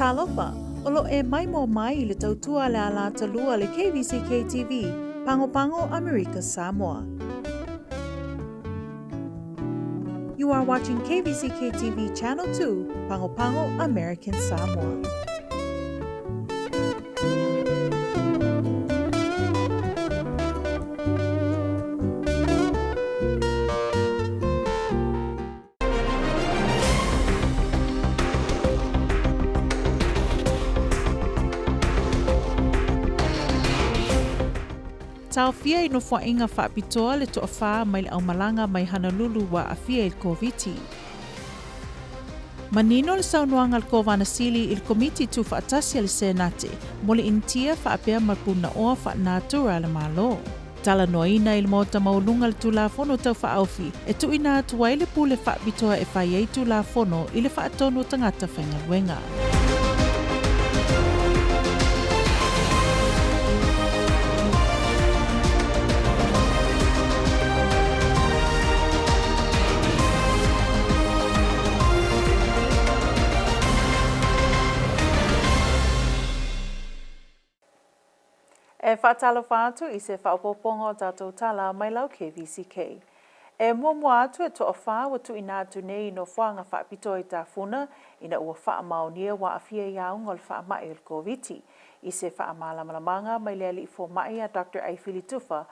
Talofa, olo e mai mo mai le tautua le ala talua le KVCK TV, Pango Pango, America Samoa. You are watching KVCK TV Channel 2, Pango Pango, American Samoa. Tau fia ino whainga whaapitoa le toa whaa mai le au malanga mai Honolulu wa a fia il Kvzk. Manino le saunuanga le kovana sili il komiti tu whaatasia le senate, mole intia whaapea marpuna oa whaanatura le malo. Tala noina il mota maulunga le tulafono tau whaaufi, e tu ina atuai le pule whaapitoa e whaiei tulafono i le whaatono tangata whaingaluenga. E whaatalo whaatu i se whaopopongo tātou tala mai lau KVCK. E mua atu e toa whaa watu ina atu nei no whaanga whaapito i tā whuna ina ua wha maonia wa awhia iau ngol wha mai il Kvzk. I se wha malamalanga mai lea li fo mai a Dr. Aifili Tufa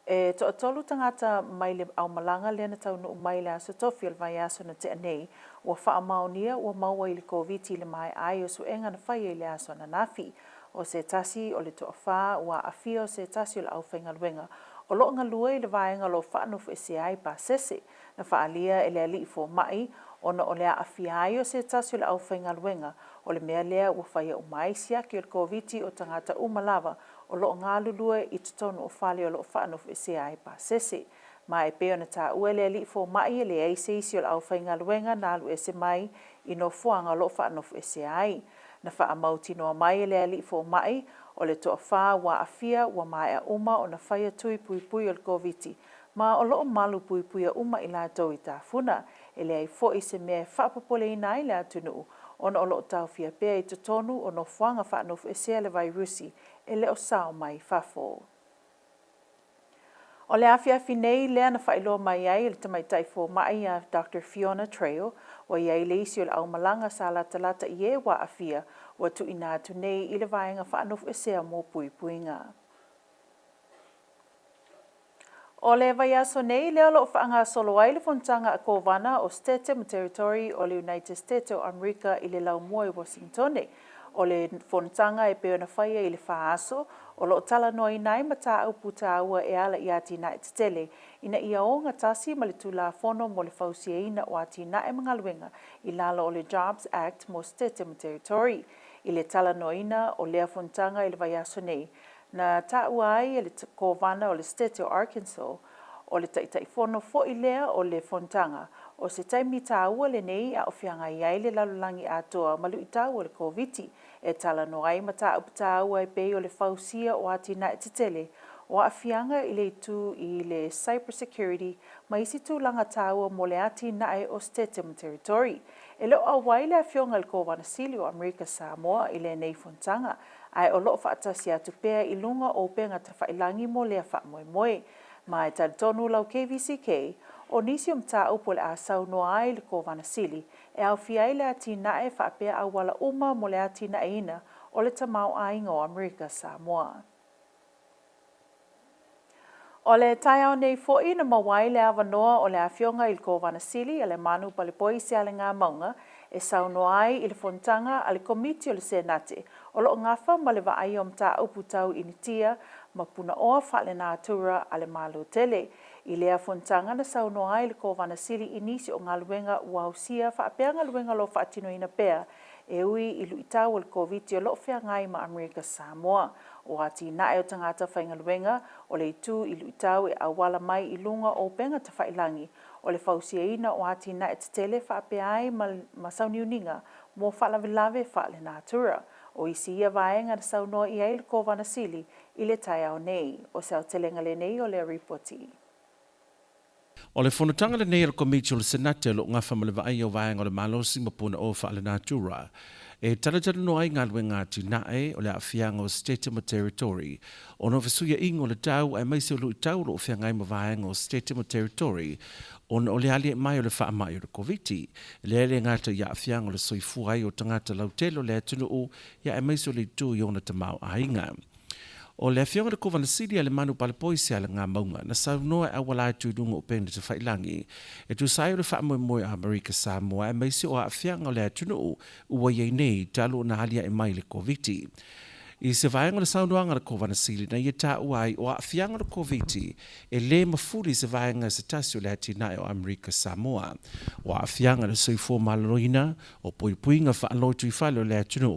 e toa tolu tangata mai le au malanga lena tau no mai lea so tofi al vai aso na te anei ua wha maonia ua maua il Kvzk le mai ai o suenga na whai e lea aso na nafi. O se tasi o le toa whaa ua awhia o se tasi o le au whaingaluenga. O loo ngalua i le vaenga lo whaanofu e se ai pa sese. Na whaalia e lea li fo mai ona o lea awhia ai o se tasi o le au whaingaluenga. O le mea lea ua whaia o mai siaki o le Kvzk o tangata umalava. O loo ngalulua i tutonu o whale o loo whaanofu e se ai pa sese. Ma e peo na tā ua lea li fo mai e lea i se isi o le au whaingaluenga na alu e se mai i no fuanga o loo whaanofu e se ai. Na wha mauti noa mai e lea li fo mai o le toa whaa wa awhia wa mai a uma o na whaia tui pui pui o le Kvzk. Ma o loo malu pui pui a uma i la tau i tā whuna e lea i fo i se mea whaapapole i nai lea tunu ona o loo tau fia pea i tutonu o no whanga whaanofu e sea le vairusi e leo sao mai whafo. O le awhiawhi nei lea na whailoa mai ai le tamaitai fo mai a Dr. Fiona Trail wa iai le isi o le au malanga sa la talata i e wa awhia wa tu ina atu nei i le vaenga whaanofu e sea mō pui puinga. O le vai aso nei leo loo whaanga solo ai le fontanga a kovana o Statham Territory o le United States o America i le lau mua i Washingtone. O le fontanga e peo na whaia i le whaaso, o loo tala noi nai ma tā au puta ua e ala i ati na e tele, ina ia o ngā tasi ma le tula fono mo le fausia ina o ati na e mga luenga i lalo o le Jobs Act mo Statham Territory. I le tala noina o lea fontanga i le vai aso nei, na tā ua ai e le kovana o le State o Arkansas, o le taitai fono fo i lea o le fontanga, o se taimi tā ua le nei a ofianga i ai le lalulangi atoa malu i tā ua le Kvzk, e tala no ai ma tā upu tā ua e pei o le fausia o ati na e titele, o a fianga i le tu i le cybersecurity ma isi tūlanga tā ua mo le ati na e o Statham Territory. E leo a wai le a fionga le kovana sili o America Samoa i le nei fontanga, ai o loo whaatasi atu pea i lunga o penga ta whailangi mo lea wha moe moe. Ma e tali tonu lau KVCK, o nisi tā upo le a sau noa ai le kovana sili, e au fiai le ati nae whaapea au wala uma mo le ati nae ina o le tamau ainga o America Samoa. O le taiao nei fo'i na mawai le awanoa o le awhionga i le kovana sili a le manu palipoi se ale ngā maunga e sau noa ai i le fontanga a le komiti o le senate o loo ngafa ma le vaai o mta upu tau initia ma puna oa whaale nā atura a le malo tele. I lea fontanga na sau noa ai le kovana sili inisi o ngā luenga ua usia whaapea ngā luenga lo whaatino ina pea e ui i luitau o le Kvzk o loo whea ngai ma America Samoa. O ati nae o tangata whainga luenga o le itu i luitau e awala mai i lunga o penga ta whailangi o le fausia ina o ati nae te tele whaapea ai ma sauniuninga mo whaalavelave whaale nā atura. O isi ia vaenga na sau noa i ai le kovana sili i le taiao nei. O sao telenga le nei o le reporti. O le whanatanga le nei al komiti o le senate lo ngafa ma le vaai o vaenga o le malosi ma puna o wha le natura. E talatala no ai ngā luenga tinae o le awhianga o State mo Territory. O no fesuia ingo le tau ai maise o lui tau lo o whiangai ma vaenga o State mo Territory. O no le ali mai o le wha mai o le koviti. Le ele ngata ia awhianga o le soifu ai o tangata lautelo le atunu o ia ai maise o le tu i ona tamau a inga. O le afionga le kovana sidi ale manu pale poisi ale ngā maunga na sau noa e awala tu dunga o pende te whailangi. E tu sai o le wha moe a Amerika Samoa e meisi o a afianga o le atunu ua iei nei talo na halia e mai le koviti. I se vaenga le saunoanga le kovana sili na ia tā uai o a afianga le koviti e le mafuri se vaenga se tasi o le atinai o Amerika Samoa. O a afianga le soifo malaloina o puipuinga whaalotu I whale o le atunu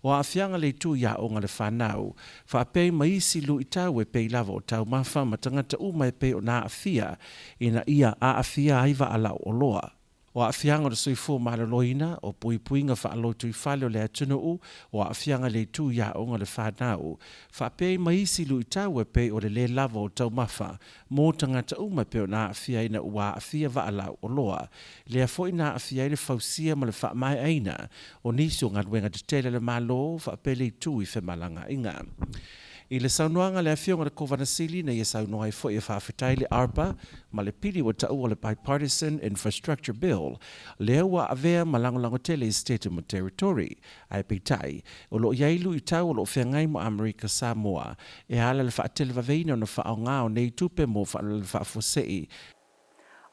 o a afianga le tu ia o ngale whanau whaapei maisi lu I tau e pei lava o tau mawha ma tangata umai pei o nā afia ina ia a afia aiva ala o loa. O a fianga o soifo malaloina o puipuinga whaalotu I whale o le atunu o a fianga le tu ia o ngale whanau whaapei maisi lu I tau e pei o le lava o tau mawha mō tangata umai pei o nā afia ina ua afia wa ala o loa. Le a fo ina afia ina fausia ma le wha mai aina o nisi o ngadwenga te tele le malo whaapei le tu I whemalanga inga. I le saunoanga le afionga le kovana sili na ia saunoa I fo I whawhitai le ARPA ma le pili wa tau o le Bipartisan Infrastructure Bill lea wa avea ma langolango tele I State mo Territory ai peitai o lo iailu I tau o lo whiangai mo Amerika Samoa e ala le whaatele waveina o na whaonga o nei tupe mo le whaafosei.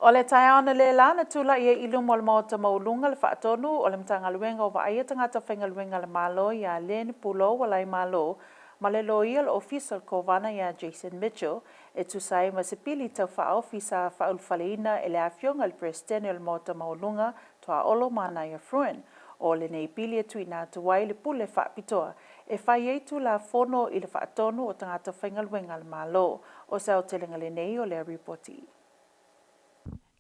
O le taiana le la na tula ia ilu mo le maota maulunga le whaatonu o le mtangaluenga o vaia tangata whaingaluenga le malo ia Len Pulo walai malo ma le loia le official kovana ia Jason Mitchell e tusai ma se pili tau wha ofisa whaulwhaleina e le afionga le presidente o le maota maulunga toa olo mana ia fruen o le nei pili e tuina tuwai le pule whaapitoa e whai eitu la fono I le whaatonu o tangata whaingaluenga le malo o sao telenga le nei o le reporti.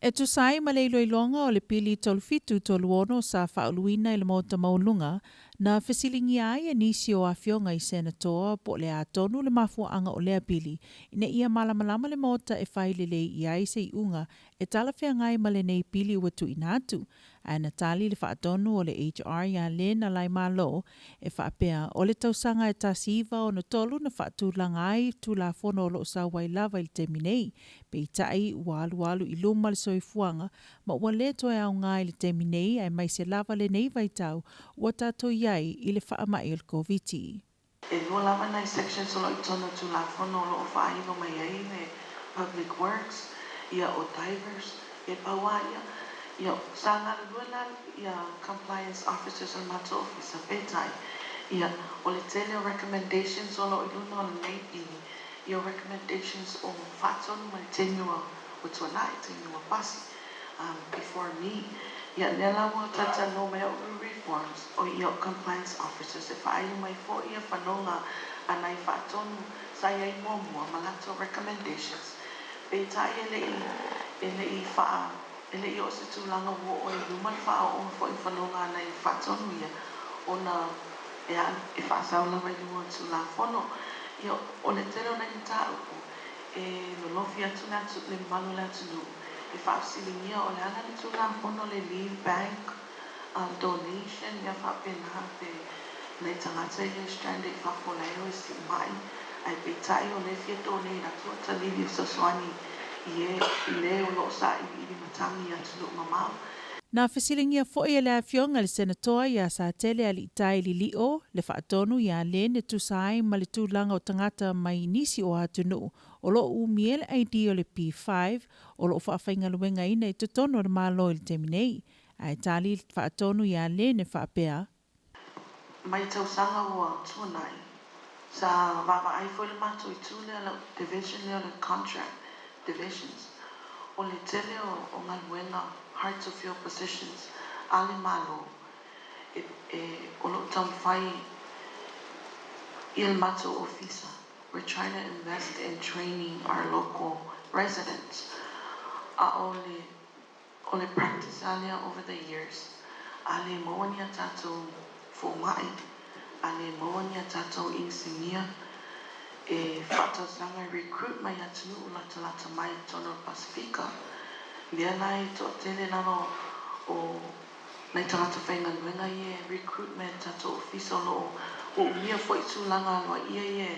E tu sai ma leilo ilonga o le pili tolfitu toluono sa whaoluina I le mota maulunga na fesilingi ai e nisi o afionga I senatoa po le atonu le mafuanga o lea pili ina ia malamalama le mota e whailele I ai se iunga e tala whiangai ma le nei pili watu inatu. A Natali le whaatonu o le HR ia le na lai malo e whaapea o le tausanga e tasiva o na tolu na whaatulanga ai tu la fono o lo sa wailava I te minei. Pe itai walu I luma le soifuanga ma ua le toe au ngā I le te minei ai mai se lava le nei vaitau ua tato iai I le whaamai o le koviti. E lua lava nai section so lo I tono tu la fono lo o whaaiva mai ai me Public Works, ia o divers, e pawaia, ia sanga luela, ia compliance officers and mato officer petai, ia o le tele o recommendations o lo I luna o le nei pini, ia recommendations o whaatonu mai tenua o tuanai, tenua pasi, before me, ia nela wa tata no mea o reforms o ia compliance officers, e whaaiu mai fo ia whanonga anai whaatonu sa ia I mua malato recommendations, petai ele I wha ele I o se tūlanga wo o I luma le wha o fo I whanonga ana I whaatonu ia o na e whaasaula mai lua tūla whono ia o le tero na I tā upo e no lofi atu na tu le malu le atu nu e whaasilingia o le ana le tūla whono le leave bank donation ia whaapena pe nei tangata I stranded whapoleo I si mai ai petai o le fia tōne na tua talili o saswani I le o lo sa I matangi atu lo mamau. Na fesilingia fo'i e le afionga le senatoa ia sa tele ali itai li lio le whaatonu ia le ne tusai ma le tūlanga o tangata mai nisi o atunu o lo umiele ID o le P5 o lo whaafainga luenga ina I tutono le malo I le teminei. Ai tali le whaatonu ia le ne whaapea. Mai tausanga ua tuanai sa vava ai fo le mato I tūle ala division leo le contract divisions o le tele o ngaluenga hard to fill positions ale malo o lo tamwhai il mato officer. We're trying to invest in training our local residents. O le practice alia over the years. Ale moania tato fo mai. Ale moania tato insignia. E whata sanga recruit mai atu lata mai tono Pacifica. Lea nai to tele nano o nai tangata whainga luenga ie recruitment tato ofisa lo o umia fo i tūlanga loa ia ie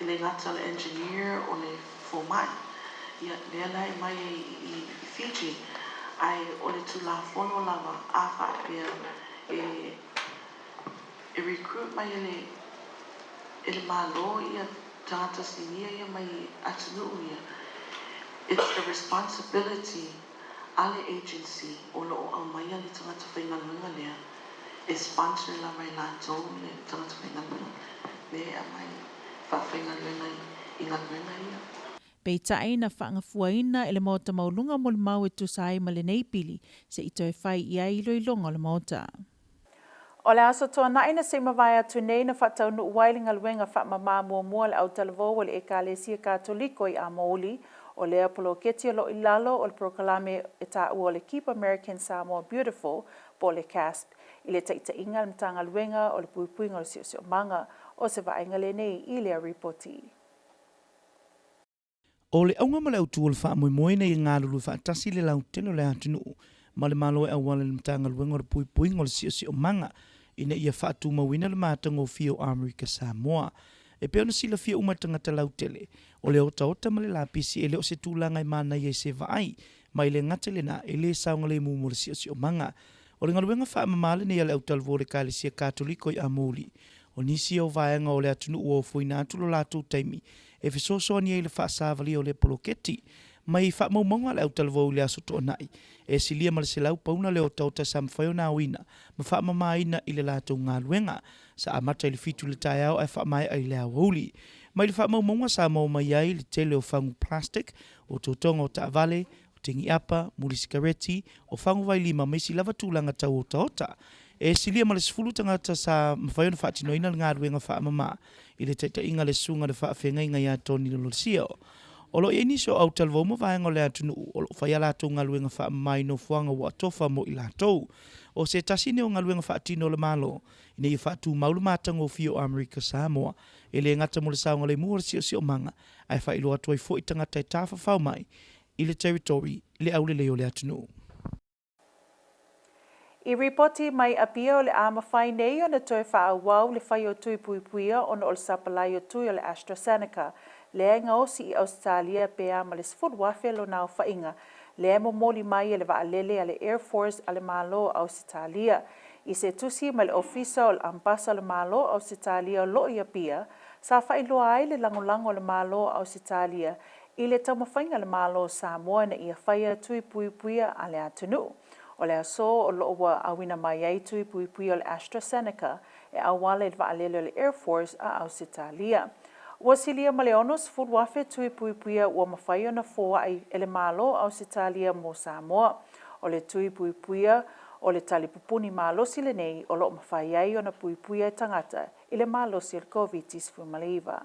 i le ngata le engineer o le foreman. Ia lea nai mai i Fiji ai o le tūla fono lava a whaapea e recruit mai ele malo ia tangata sinia ia mai atunu ia. It's the responsibility ale agency o lo au mai le tangata whainga lunga lea e sponsor la mai la tau le tangata whainga lunga lea mai whainga lunga i ngā lunga ia. Pei tae na whaangafuaina ele mota maulunga mo le mau e tusai ma le neipili se ito e whai ia ilo ilonga le mota. O le aso toa naina se mawai atu nei na whatau nu uwailinga luenga whaamama mua le au talavo o le ekalesia katoliko i Amaoli o le apolo ketia lo ilalo o le prokalame e ta ua le Keep American Samoa Beautiful po le CASP i le taita inga le mtanga luenga o le puipuinga o le sio manga o se vaenga le nei i le ripoti. O le aunga male au tuol wha moe moe nei ngā lulu wha tasi le lau teno le atunu ma le malo e awale le mtanga luenga o le puipuinga o le sio manga ina ia whaatu mawina le mātango fio Amerika Samoa. E peo na sila fia umatanga ta lau tele. O le ota ma le lapisi e leo se tūlanga i mana ia se vaai. Ma le ngata le na e le saunga le mumo le sio manga. O le ngaluenga wha mamale ne le autalvo le kalesia katoliko i Amaoli. O nisi au vaenga o le atunu ua o fuina atu lo lātou taimi. E fisoso ni e le wha savali o le poloketi. Mai wha maumonga le autalvo le asoto nai. E silia ma le selau pauna le ota sa mwhaio na wina. Ma wha mamaina i le lātou ngā luenga. Sa amata i le fitu le tai au e wha mai ai le awauli. Mai le wha maumonga sa mau mai ai le tele o whangu plastic, o tautonga o ta vale, o tingi apa, muli sikareti, o whangu vai lima meisi lava tūlanga tau o ota. E silia ma le sifulu tangata sa mwhaio na whaatinoina le ngā luenga wha mama. I le taita inga le sunga le wha whenga inga ia toni le lolsio. O lo e niso au talvoma vaenga le atunu o lo whai alatou ngā luenga wha mai no fuanga wa tofa mo i latou. O se tasine o ngā luenga wha tino le malo. Ine i wha tu maulu mātango fio Amerika Samoa. E le ngata mo le saunga le mua sio manga. Ai wha ilo atu ai fo i tangata i tāwha whau mai. I le territory le au le leo le atunu. I ripoti mai apia o le amawhai nei o na toi wha wau le whai o tui puipuia o na o le sapalai o tui o le AstraZeneca. Lea ngā osi i Australia pea ma le sifuru wafe lo nao whainga. Lea mo moli mai e le waalele a le Air Force a le malo o Australia. I se tusi ma le ofisa o le ambasa le malo o Australia lo i apia. Sa whailoa ai le langolango le malo o Australia. I le taumawhainga le malo Samoa na ia whaia tui puipuia a le atunu. O le aso o loo wa awina mai ai tui puipuia o le AstraZeneca e awale le waalele o le Air Force a Australia. Ua silia ma le ono sifuru wafe tui puipuia ua mawhai ona foa ai ele malo Australia mo Samoa. O le tui puipuia o le talipupuni malo sile nei o loo mawhai ai ona puipuia tangata i le malo sil COVID-19.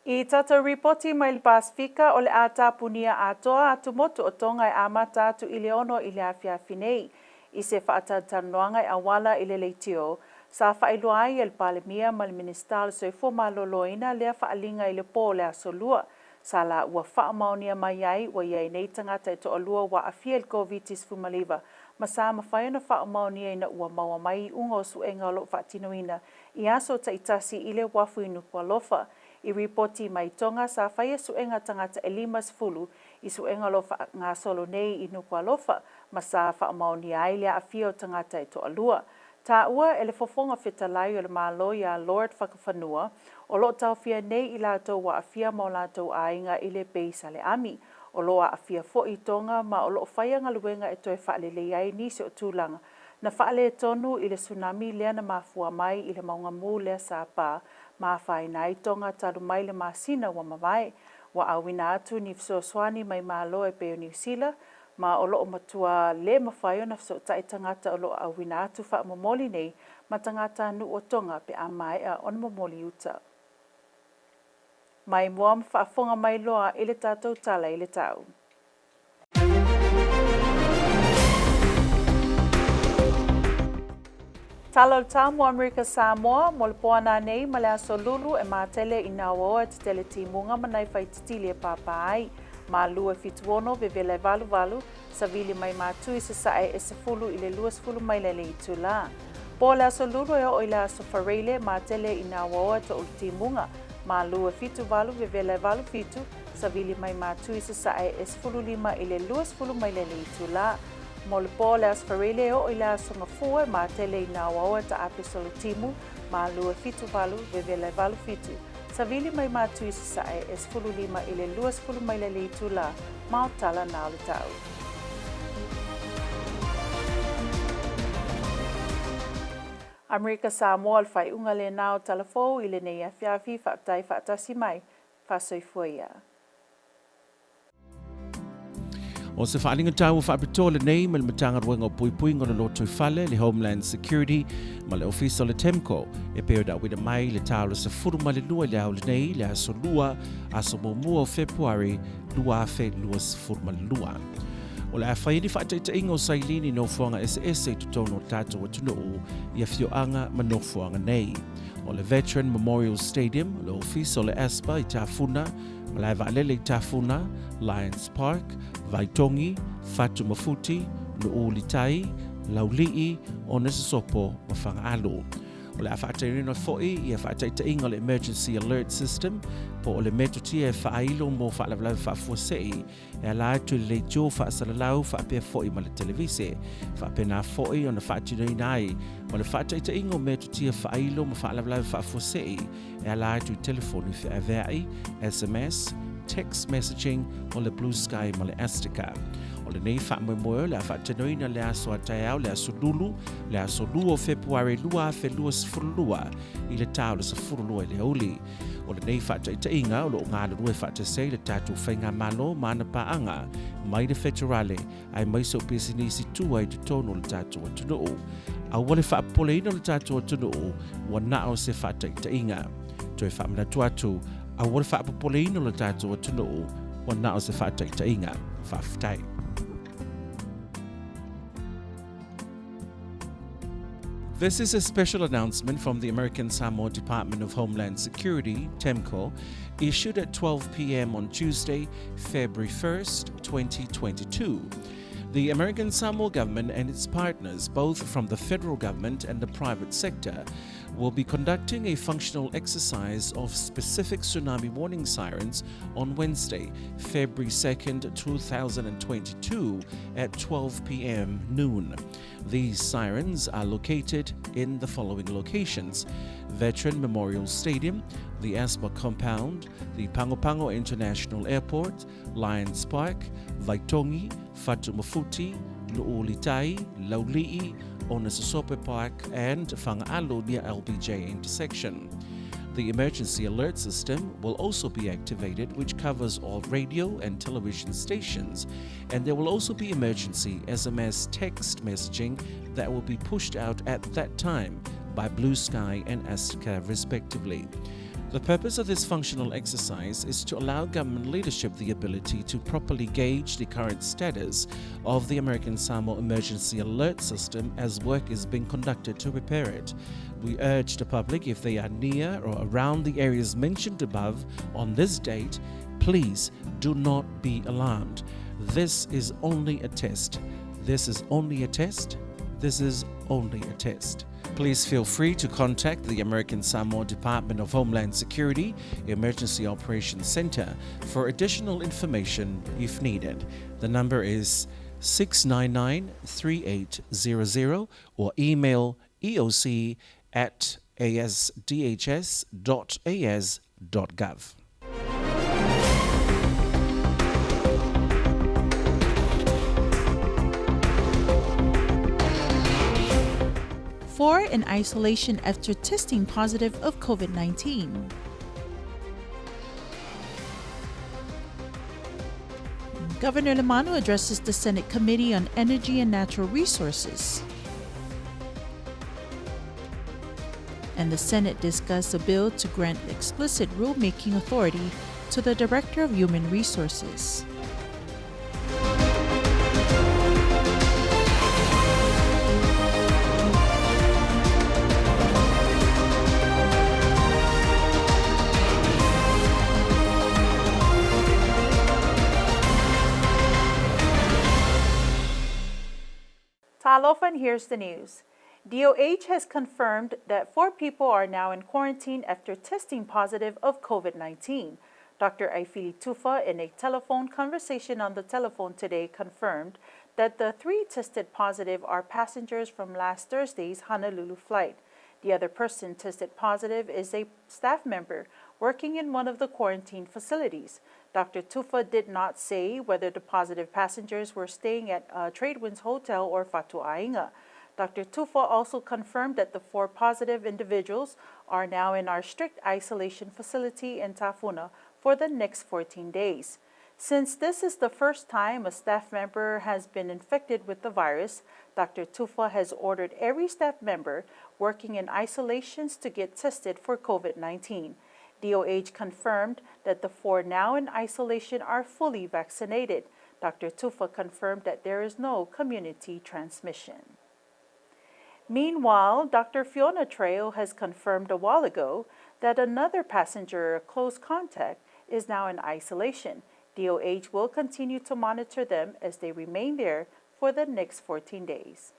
I tata ripoti mai le Pasifika o le atapunia atoa atu motu o tonga e amata atu i le ono i le afiafi nei. I se whaatatanuanga i awala i le leitio. Sa whailua ai el palemia ma le ministal so i foma loloina lea whaalinga i le pō le asolua. Sa la ua whaamaunia mai ai wa iei nei tangata i to alua wa afia il COVID-19. Ma sa mawhaiona whaamaunia ina ua maua mai ungo suenga o lo whaatinoina i aso ta itasi i le wafu inu kwa lofa. I ripoti mai tonga sa whaia suenga tangata e limas fulu i suenga lo ngā solo nei inu kwa lofa. Ma sa whaamaunia ai lea afia o tangata i to alua. Ta ua ele fofonga whitalai o le malo ia Lord whakawhanua o lo tauwhia nei i lātou wa awhia mo lātou ainga i le beisa le ami. O lo a awhia fo i tonga ma o lo whaianga luenga e toi whaalele ai nisi o tūlanga. Na whaale tonu i le tsunami lea na mafua mai i le maunga mū lea sa pā. Ma whai nai tonga taru mai le masina wa mawai. Wa awina atu ni fsoswani mai malo e peo New Zealand. Ma o loo matua le mawhai o na fso tai tangata o loo awina atu wha momoli nei ma tangata nu o tonga pe a mai a on momoli uta. Mai mua mwhaafonga mai loa i le tātou tala i le tau. Tala o tamu Amerika Samoa mo le poana nei ma le aso lulu e mātele i nā oa te tele timunga manai whai titili e pāpai. ma lua fituono vevele valu savili mai matui se sae e se fulu i le luas fulu mai le itu la. Po le aso lulu e o i le aso whareile ma tele i nā waoa ta ultimunga ma lua fitu valu vevele valu fitu savili mai matui se sae e se fulu lima i le luas fulu mai le itu la. Mo le po le aso whareile o i le aso ngafua ma tele i nā waoa ta apisolo timu ma lua fitu valu vevele valu fitu. Savili mai matui se sae e se fulu lima i le luas fulu mai le itu la ma o tala nā le tau. Amerika Samoa al fai unga le nao talafou i le nei a fiafi whaatai whaatasi mai, whasoifua ia. O se whaalinga tau whaapito le nei ma le matanga ruenga o pui ngona loto i whale le Homeland Security ma le ofisa le Temco e peo da wina mai le tau le se furu ma le lua le au le nei le aso lua aso mua o Februari lua fe lua se furu ma le lua. O le awhaini whaataita ingo sailini no fuanga SS to tono tato wa tunu o i a fioanga ma no fuanga nei. O le Veteran Memorial Stadium, le ofisa o le Aspa i Tafuna, ma le Valele i Tafuna, Lions Park, Vaitongi, Fatu Mafuti, Nuulitai, Laulii, o Nesasopo, ma whanga alo. O le awhaatairi no foi i a whaataita ingo le Emergency Alert System, po o le metutia e whaailo mō whaalawlau whaafuasei, e ala atu le jo whaasalalau whaapea foi ma le televise, whaapena foi o na whaatino inai, ma le whaataita ingo metutia whaailo ma whaalawlau whaafuasei, e ala atu telefoni whiawai, SMS, text messaging o le Blue Sky ma le Astica. O le nei whaamoemoe le a whaatinoina le aso ataiao le aso lulu, le aso lua o Februari lua fe lua sifurulua i le tau le sifurulua i le auli. O le nei whaataitainga o lo ngā le rue whaatasei le tātou whainga malo mana paanga mai le federale ai mai so pesinisi tua i te tono le tātou atunuu. A wale whaapoleina le tātou atunuu wa nao se whaataitainga. Toi whaamana tuatu a wale whaapoleina le tātou atunuu wa nao se whaataitainga. Whaafutai. This is a special announcement from the American Samoa Department of Homeland Security, TEMCO, issued at 12 p.m. on Tuesday, February 1st, 2022. The American Samoa government and its partners, both from the federal government and the private sector, will be conducting a functional exercise of specific tsunami warning sirens on Wednesday, February 2nd, 2022 at 12 p.m. noon. These sirens are located in the following locations: Veteran Memorial Stadium, the Aspa Compound, the Pangopango International Airport, Lions Park, Vaitongi, Fatu Mafuti, Nuulitai, Laulii, Onesasope Park, and Whangaalo near LBJ intersection. The emergency alert system will also be activated, which covers all radio and television stations, and there will also be emergency SMS text messaging that will be pushed out at that time by Blue Sky and Astica respectively. The purpose of this functional exercise is to allow government leadership the ability to properly gauge the current status of the American Samoa Emergency Alert System as work is being conducted to prepare it. We urge the public, if they are near or around the areas mentioned above on this date, please do not be alarmed. This is only a test. This is only a test. This is only a test. Please feel free to contact the American Samoa Department of Homeland Security Emergency Operations Center for additional information if needed. The number is 699-3800 or email eoc@asdhs.as.gov. Four in isolation after testing positive of COVID-19. Governor Lamanu addresses the Senate Committee on Energy and Natural Resources. And the Senate discussed a bill to grant explicit rulemaking authority to the Director of Human Resources. Talofa, and here's the news. DOH has confirmed that 4 people are now in quarantine after testing positive of COVID-19. Dr. Aifili Tufa, in a telephone conversation on the telephone today, confirmed that the 3 tested positive are passengers from last Thursday's Honolulu flight. The other person tested positive is a staff member working in one of the quarantine facilities. Dr. Tufa did not say whether the positive passengers were staying at Tradewinds Hotel or Fatu'aiga. Dr. Tufa also confirmed that the 4 positive individuals are now in our strict isolation facility in Tafuna for the next 14 days. Since this is the first time a staff member has been infected with the virus, Dr. Tufa has ordered every staff member working in isolations to get tested for COVID-19. DOH confirmed that the 4 now in isolation are fully vaccinated. Dr. Tufa confirmed that there is no community transmission. Meanwhile, Dr. Fiona Trejo has confirmed a while ago that another passenger close contact is now in isolation. DOH will continue to monitor them as they remain there for the next 14 days.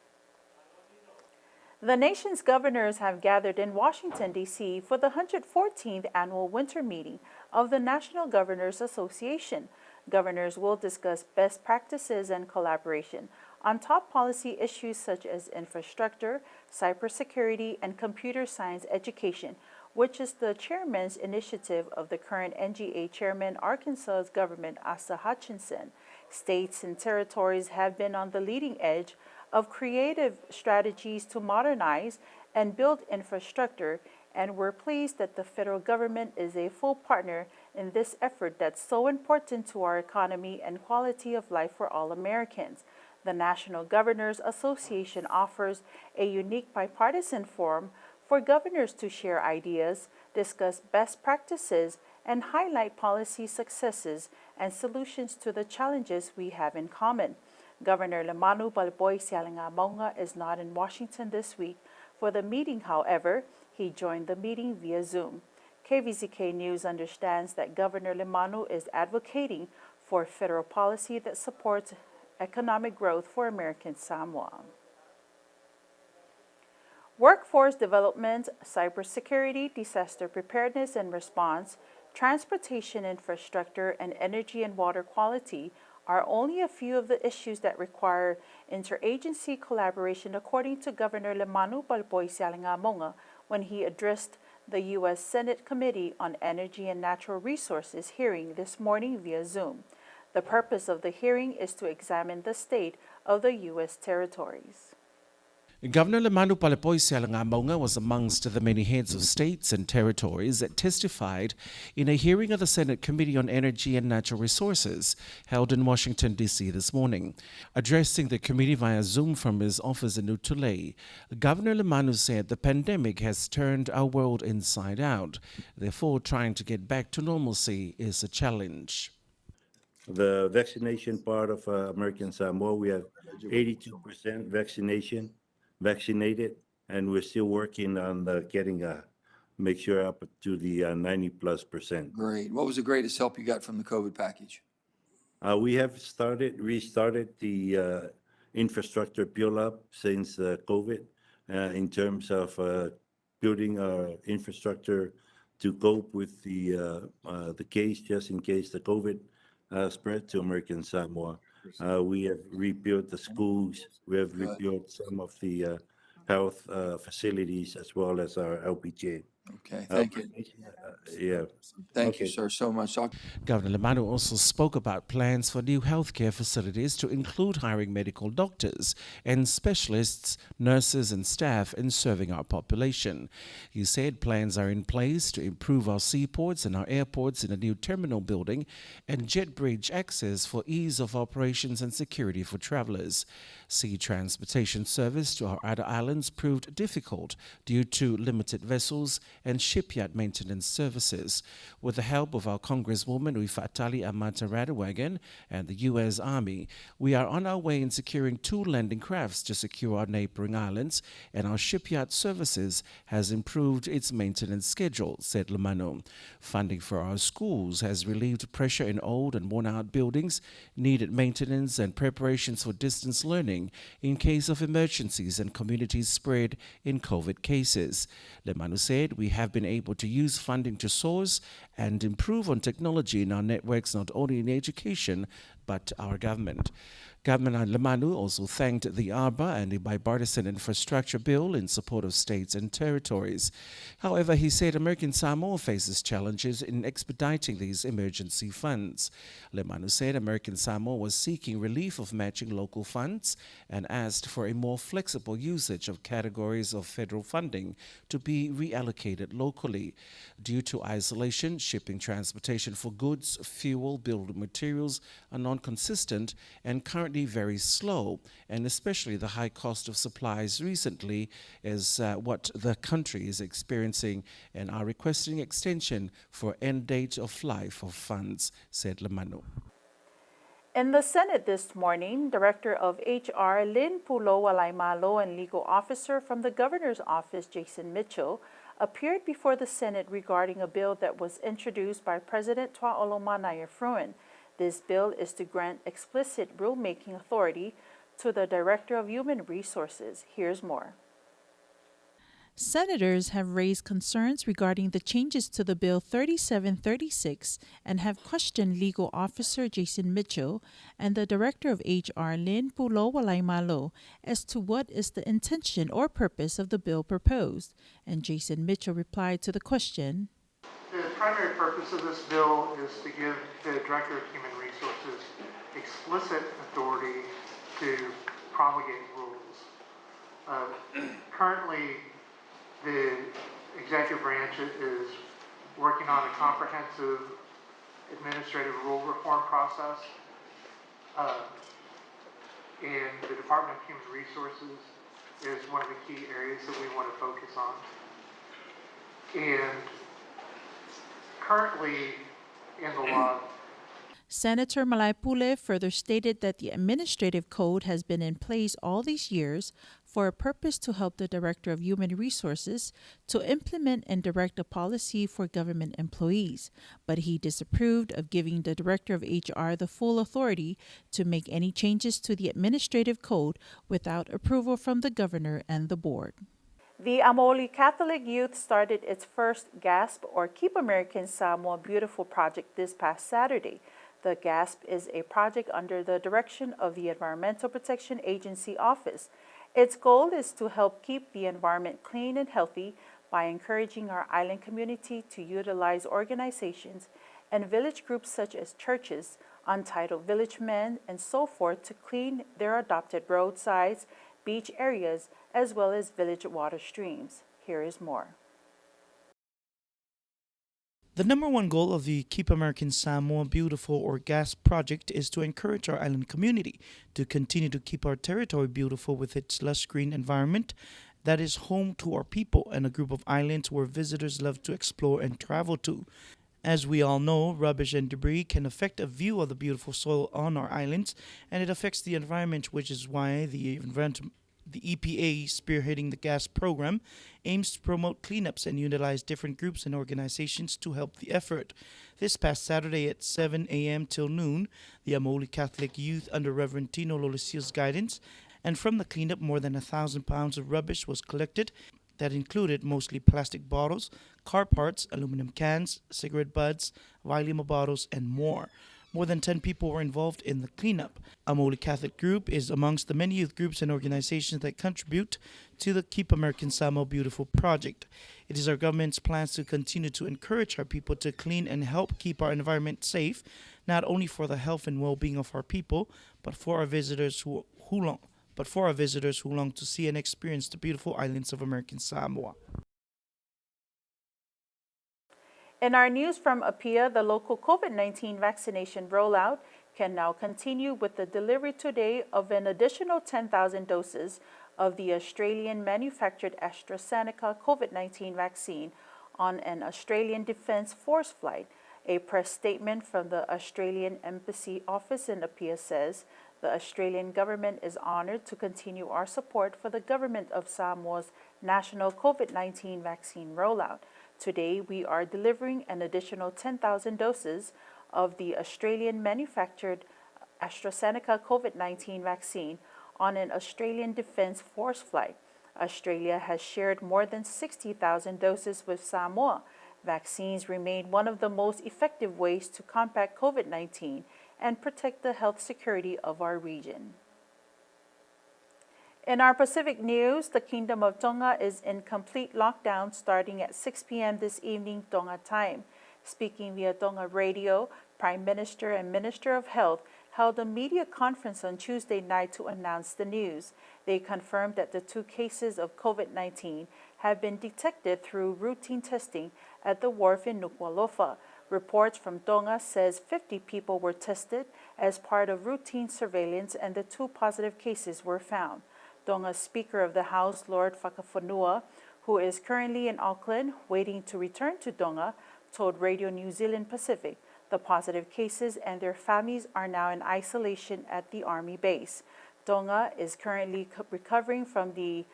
The nation's governors have gathered in Washington, D.C. for the 114th annual winter meeting of the National Governors Association. Governors will discuss best practices and collaboration on top policy issues such as infrastructure, cybersecurity, and computer science education, which is the chairman's initiative of the current NGA chairman, Arkansas's Governor Asa Hutchinson. States and territories have been on the leading edge of creative strategies to modernize and build infrastructure, and we're pleased that the federal government is a full partner in this effort that's so important to our economy and quality of life for all Americans. The National Governors Association offers a unique bipartisan forum for governors to share ideas, discuss best practices, and highlight policy successes and solutions to the challenges we have in common. Governor Lemanu Balboy Sialinga is not in Washington this week for the meeting. However, he joined the meeting via Zoom. KVZK News understands that Governor Lemanu is advocating for federal policy that supports economic growth for American Samoa. Workforce development, cybersecurity, disaster preparedness and response, transportation infrastructure, and energy and water quality are only a few of the issues that require interagency collaboration, according to Governor Lemanu Balboy Sialinga when he addressed the U.S. Senate Committee on Energy and Natural Resources hearing this morning via Zoom. The purpose of the hearing is to examine the state of the U.S. territories. Governor Lemanu Palapoy Sialinga was amongst the many heads of states and territories that testified in a hearing of the Senate Committee on Energy and Natural Resources held in Washington, D.C. this morning. Addressing the committee via Zoom from his office in Utule, Governor Lemanu said the pandemic has turned our world inside out. Therefore, trying to get back to normalcy is a challenge. The vaccination part of American Samoa, we have 82% vaccinated, and we're still working on getting make sure up to the 90+%. Great. What was the greatest help you got from the COVID package? We have restarted the infrastructure build-up since COVID in terms of building our infrastructure to cope with the case, just in case the COVID spread to American Samoa. We have rebuilt the schools. We have rebuilt some of the health facilities as well as our LPJ. Okay, thank you. Yeah. Thank you, sir, so much. Governor Lemanu also spoke about plans for new healthcare facilities to include hiring medical doctors and specialists, nurses and staff in serving our population. He said plans are in place to improve our seaports and our airports in a new terminal building and jet bridge access for ease of operations and security for travelers. Sea transportation service to our outer islands proved difficult due to limited vessels and shipyard maintenance services. With the help of our Congresswoman Uifatali Amata Radawagan and the U.S. Army, we are on our way in securing 2 landing crafts to secure our neighboring islands, and our shipyard services has improved its maintenance schedule, said Lamano. Funding for our schools has relieved pressure in old and worn-out buildings, needed maintenance and preparations for distance learning in case of emergencies and community spread in COVID cases. Lemanu said we have been able to use funding to source and improve on technology in our networks, not only in education, but our government. Governor Lemanu also thanked the ARBA and the bipartisan infrastructure bill in support of states and territories. However, he said American Samoa faces challenges in expediting these emergency funds. Lemanu said American Samoa was seeking relief of matching local funds and asked for a more flexible usage of categories of federal funding to be reallocated locally. Due to isolation, shipping transportation for goods, fuel, building materials are non-consistent and currently very slow, and especially the high cost of supplies recently is what the country is experiencing, and are requesting extension for end date of life of funds, said Lemanu. In the Senate this morning, Director of HR Lynn Pulo-Walaimalo and Legal Officer from the Governor's Office Jason Mitchell appeared before the Senate regarding a bill that was introduced by President Tuaoloma Nayefruin. This bill is to grant explicit rulemaking authority to the Director of Human Resources. Here's more. Senators have raised concerns regarding the changes to the Bill 3736 and have questioned Legal Officer Jason Mitchell and the Director of HR Lynn Pulo-Walaimalo as to what is the intention or purpose of the bill proposed. And Jason Mitchell replied to the question. The primary purpose of this bill is to give the Director of Human Resources explicit authority to promulgate rules. Currently, the executive branch is working on a comprehensive administrative rule reform process, and the Department of Human Resources is one of the key areas that we want to focus on. And currently in the law, Senator Malaipule further stated that the administrative code has been in place all these years for a purpose to help the Director of Human Resources to implement and direct a policy for government employees, but he disapproved of giving the Director of HR the full authority to make any changes to the administrative code without approval from the Governor and the Board. The Amoli Catholic Youth started its first GASP, or Keep American Samoa Beautiful project, this past Saturday. The GASP is a project under the direction of the Environmental Protection Agency Office. Its goal is to help keep the environment clean and healthy by encouraging our island community to utilize organizations and village groups such as churches, untitled village men, and so forth to clean their adopted roadsides, beach areas, as well as village water streams. Here is more. The number one goal of the Keep American Samoa Beautiful, or GASP project, is to encourage our island community to continue to keep our territory beautiful with its lush green environment that is home to our people and a group of islands where visitors love to explore and travel to. As we all know, rubbish and debris can affect a view of the beautiful soil on our islands, and it affects the environment, which is why the EPA, spearheading the GASP program, aims to promote cleanups and utilize different groups and organizations to help the effort. This past Saturday at 7 a.m. till noon, the Amoli Catholic Youth, under Reverend Tino Lolisia's guidance, and from the cleanup, more than 1,000 pounds of rubbish was collected. That included mostly plastic bottles, car parts, aluminum cans, cigarette butts, Vailima bottles, and more. More than 10 people were involved in the cleanup. Amoli Catholic Group is amongst the many youth groups and organizations that contribute to the Keep American Samoa Beautiful project. It is our government's plans to continue to encourage our people to clean and help keep our environment safe, not only for the health and well-being of our people, but for our visitors who long to see and experience the beautiful islands of American Samoa. In our news from Apia, the local COVID-19 vaccination rollout can now continue with the delivery today of an additional 10,000 doses of the Australian-manufactured AstraZeneca COVID-19 vaccine on an Australian Defence Force flight. A press statement from the Australian Embassy Office in Apia says, the Australian government is honored to continue our support for the government of Samoa's national COVID-19 vaccine rollout. Today, we are delivering an additional 10,000 doses of the Australian-manufactured AstraZeneca COVID-19 vaccine on an Australian Defence Force flight. Australia has shared more than 60,000 doses with Samoa. Vaccines remain one of the most effective ways to combat COVID-19 and protect the health security of our region. In our Pacific news, the Kingdom of Tonga is in complete lockdown starting at 6 p.m. this evening Tonga time. Speaking via Tonga Radio, Prime Minister and Minister of Health held a media conference on Tuesday night to announce the news. They confirmed that the 2 cases of COVID-19 have been detected through routine testing at the wharf in Nuku'alofa. Reports from Tonga says 50 people were tested as part of routine surveillance and the 2 positive cases were found. Tonga's Speaker of the House, Lord Whakafonua, who is currently in Auckland waiting to return to Tonga, told Radio New Zealand Pacific the positive cases and their families are now in isolation at the Army base. Tonga is currently recovering from the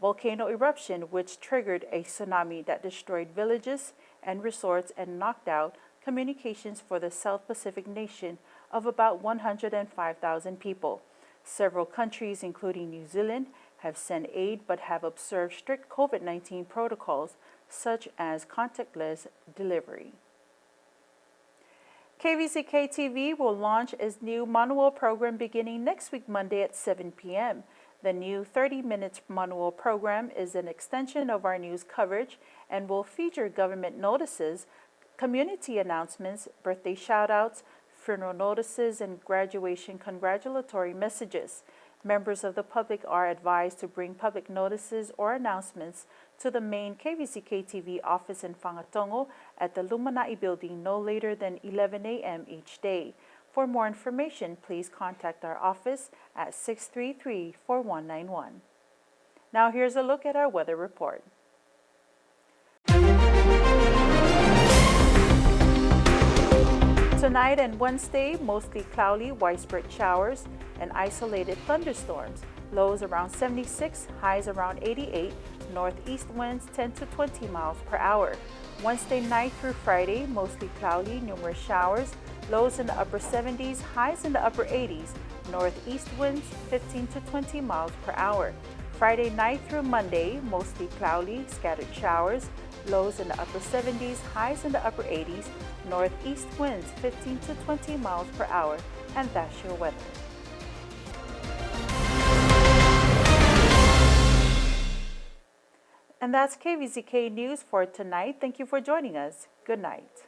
volcano eruption, which triggered a tsunami that destroyed villages and resorts and knocked out communications for the South Pacific nation of about 105,000 people. Several countries, including New Zealand, have sent aid but have observed strict COVID-19 protocols, such as contactless delivery. Kvzk TV will launch its new Manual program beginning next week Monday at 7 p.m. The new 30-minute Manual program is an extension of our news coverage and will feature government notices, community announcements, birthday shout-outs, funeral notices, and graduation congratulatory messages. Members of the public are advised to bring public notices or announcements to the main Kvzk TV office in Whangatongo at the Lumanai building no later than 11 a.m. each day. For more information, please contact our office at 633-4191. Now here's a look at our weather report. Tonight and Wednesday, mostly cloudy, widespread showers, and isolated thunderstorms. Lows around 76, highs around 88, northeast winds 10 to 20 miles per hour. Wednesday night through Friday, mostly cloudy, numerous showers, lows in the upper 70s, highs in the upper 80s, northeast winds 15 to 20 miles per hour. Friday night through Monday, mostly cloudy, scattered showers, lows in the upper 70s, highs in the upper 80s, northeast winds 15 to 20 miles per hour, and that's your weather. And that's KVZK News for tonight. Thank you for joining us. Good night.